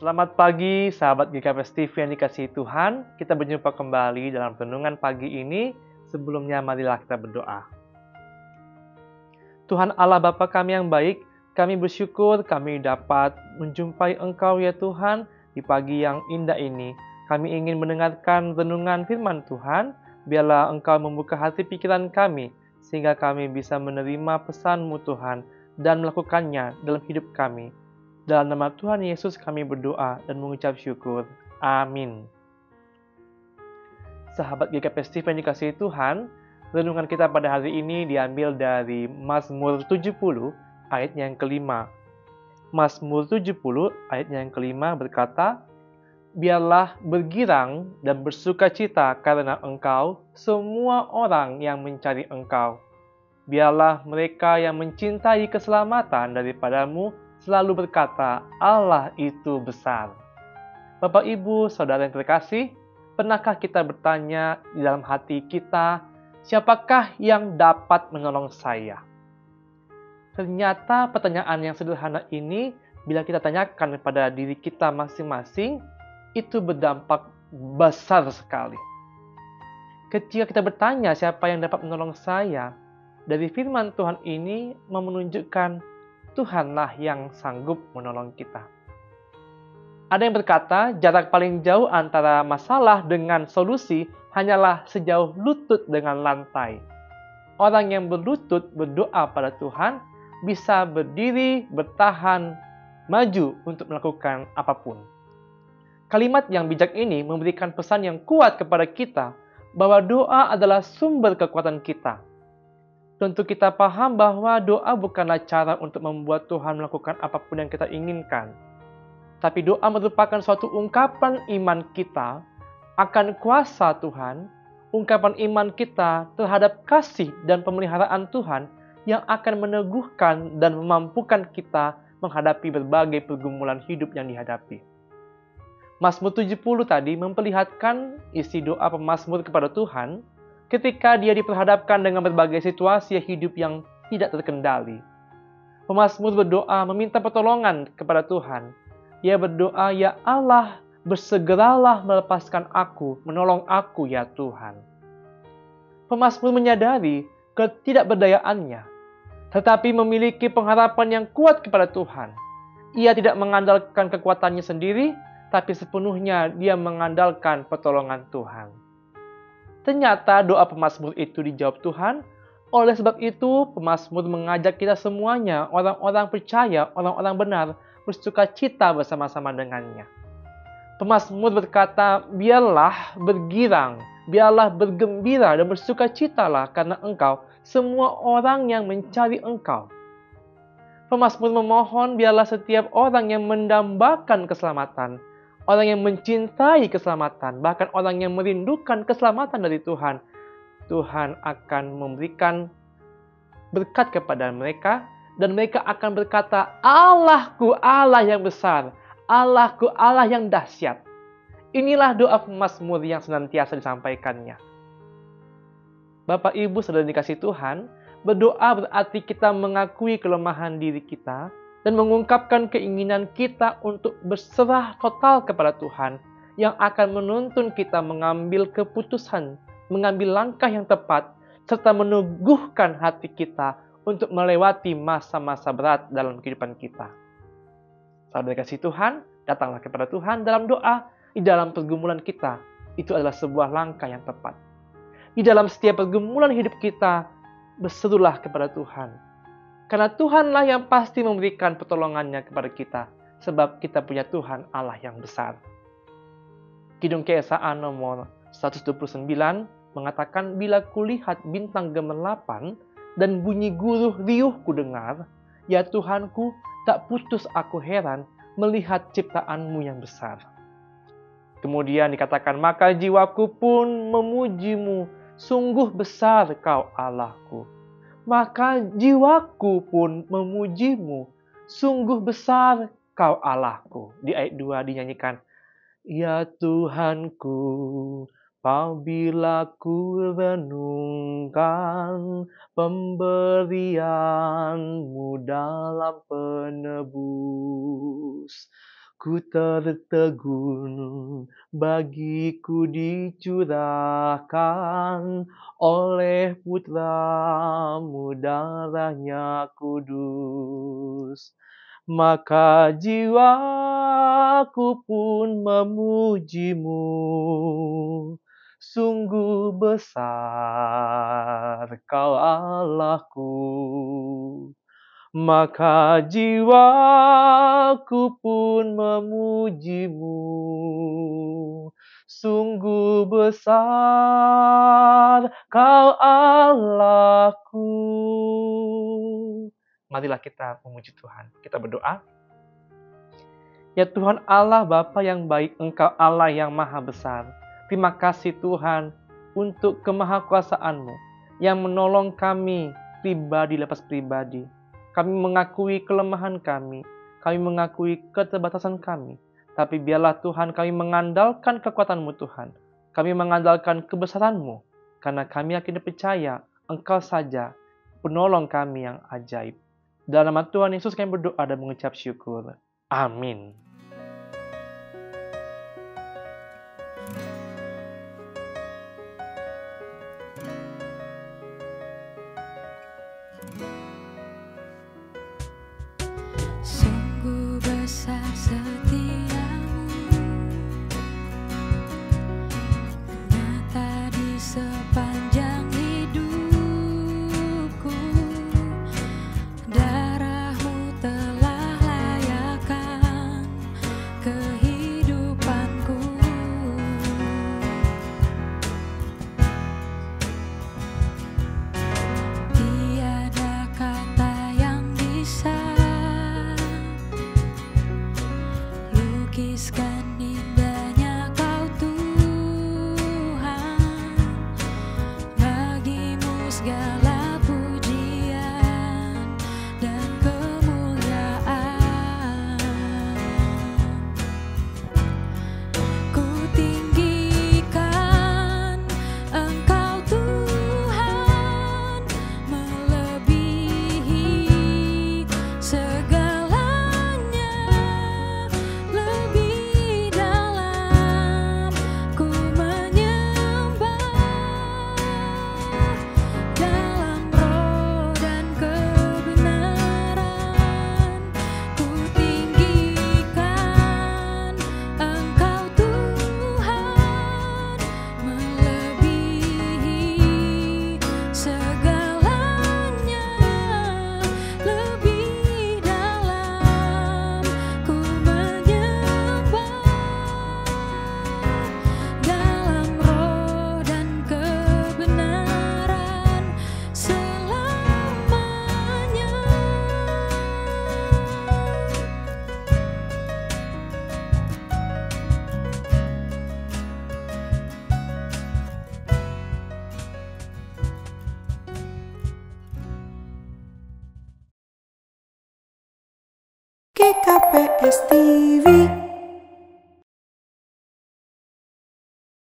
Selamat pagi, sahabat GKPS TV yang dikasihi Tuhan. Kita berjumpa kembali dalam renungan pagi ini. Sebelumnya, marilah kita berdoa. Tuhan Allah Bapa kami yang baik, kami bersyukur kami dapat menjumpai Engkau ya Tuhan di pagi yang indah ini. Kami ingin mendengarkan renungan firman Tuhan. Biarlah Engkau membuka hati pikiran kami, sehingga kami bisa menerima pesan-Mu Tuhan dan melakukannya dalam hidup kami. Dalam nama Tuhan Yesus kami berdoa dan mengucap syukur. Amin. Sahabat GKPS TV yang dikasihi Tuhan, renungan kita pada hari ini diambil dari Mazmur 70 ayat yang kelima. Mazmur 70 ayat yang kelima berkata, "Biarlah bergirang dan bersukacita karena Engkau, semua orang yang mencari Engkau. Biarlah mereka yang mencintai keselamatan daripadamu selalu berkata, Allah itu besar." Bapak, Ibu, Saudara yang terkasih, pernahkah kita bertanya di dalam hati kita, siapakah yang dapat menolong saya? Ternyata pertanyaan yang sederhana ini, bila kita tanyakan kepada diri kita masing-masing, itu berdampak besar sekali. Ketika kita bertanya siapa yang dapat menolong saya, dari firman Tuhan ini menunjukkan Tuhanlah yang sanggup menolong kita. Ada yang berkata, jarak paling jauh antara masalah dengan solusi hanyalah sejauh lutut dengan lantai. Orang yang berlutut berdoa pada Tuhan bisa berdiri, bertahan, maju untuk melakukan apapun. Kalimat yang bijak ini memberikan pesan yang kuat kepada kita bahwa doa adalah sumber kekuatan kita. Tentu kita paham bahwa doa bukanlah cara untuk membuat Tuhan melakukan apapun yang kita inginkan. Tapi doa merupakan suatu ungkapan iman kita akan kuasa Tuhan, ungkapan iman kita terhadap kasih dan pemeliharaan Tuhan yang akan meneguhkan dan memampukan kita menghadapi berbagai pergumulan hidup yang dihadapi. Mazmur 70 tadi memperlihatkan isi doa pemazmur kepada Tuhan ketika dia diperhadapkan dengan berbagai situasi hidup yang tidak terkendali. Pemazmur berdoa meminta pertolongan kepada Tuhan. Ia berdoa, "Ya Allah, bersegeralah melepaskan aku, menolong aku ya Tuhan." Pemazmur menyadari ketidakberdayaannya, tetapi memiliki pengharapan yang kuat kepada Tuhan. Ia tidak mengandalkan kekuatannya sendiri, tapi sepenuhnya dia mengandalkan pertolongan Tuhan. Ternyata doa pemazmur itu dijawab Tuhan. Oleh sebab itu, pemazmur mengajak kita semuanya, orang-orang percaya, orang-orang benar, bersukacita bersama-sama dengannya. Pemazmur berkata, biarlah bergirang, biarlah bergembira dan bersukacitalah karena Engkau, semua orang yang mencari Engkau. Pemazmur memohon biarlah setiap orang yang mendambakan keselamatan, orang yang mencintai keselamatan, bahkan orang yang merindukan keselamatan dari Tuhan, Tuhan akan memberikan berkat kepada mereka, dan mereka akan berkata, Allahku Allah yang besar, Allahku Allah yang dahsyat. Inilah doa pemazmur yang senantiasa disampaikannya. Bapak, Ibu, Saudara dikasihi Tuhan, berdoa berarti kita mengakui kelemahan diri kita, dan mengungkapkan keinginan kita untuk berserah total kepada Tuhan yang akan menuntun kita mengambil keputusan, mengambil langkah yang tepat, serta meneguhkan hati kita untuk melewati masa-masa berat dalam kehidupan kita. Saudara kasih Tuhan, datanglah kepada Tuhan dalam doa, di dalam pergumulan kita. Itu adalah sebuah langkah yang tepat. Di dalam setiap pergumulan hidup kita, berserulah kepada Tuhan. Karena Tuhanlah yang pasti memberikan pertolongannya kepada kita, sebab kita punya Tuhan Allah yang besar. Kidung Keesaan nomor 129 mengatakan, bila kulihat bintang gemerlapan dan bunyi guruh riuh kudengar, ya Tuhanku, tak putus aku heran melihat ciptaanmu yang besar. Kemudian dikatakan, maka jiwaku pun memujimu, sungguh besar Kau Allahku. Maka jiwaku pun memujimu, sungguh besar Kau Allahku. Di ayat 2 dinyanyikan, ya Tuhanku, apabila ku renungkan pemberian-Mu dalam penebus, ku tertegun, bagiku dicurahkan oleh putramu darahnya kudus. Maka jiwaku pun memujimu, sungguh besar kau Allahku. Maka jiwaku pun memujimu, sungguh besar kau Allahku. Marilah kita memuji Tuhan. Kita berdoa. Ya Tuhan Allah Bapa yang baik, Engkau Allah yang maha besar. Terima kasih Tuhan untuk kemahakuasaan-Mu yang menolong kami pribadi lepas pribadi. Kami mengakui kelemahan kami mengakui keterbatasan kami. Tapi biarlah Tuhan kami mengandalkan kekuatan-Mu Tuhan. Kami mengandalkan kebesaran-Mu. Karena kami yakin dan percaya Engkau saja penolong kami yang ajaib. Dalam nama Tuhan Yesus kami berdoa dan mengucap syukur. Amin. Sungguh besar setiamu, nyata di sepanjang hidupku. Darahmu telah layakkan kehidupanku. Tiada kata yang bisa lukiskan indahnya Kau Tuhan. Bagimu segala pujian dan kemuliaan. Ku tinggikan Engkau Tuhan, melebihi segalanya. Lebih dalam ku menyembah, dalam roh dan kebenaran. Ku tinggikan Engkau Tuhan, melebihi segalanya. Lebih dalam ku menyembah, dalam roh dan kebenaran selamanya. GKPS TV.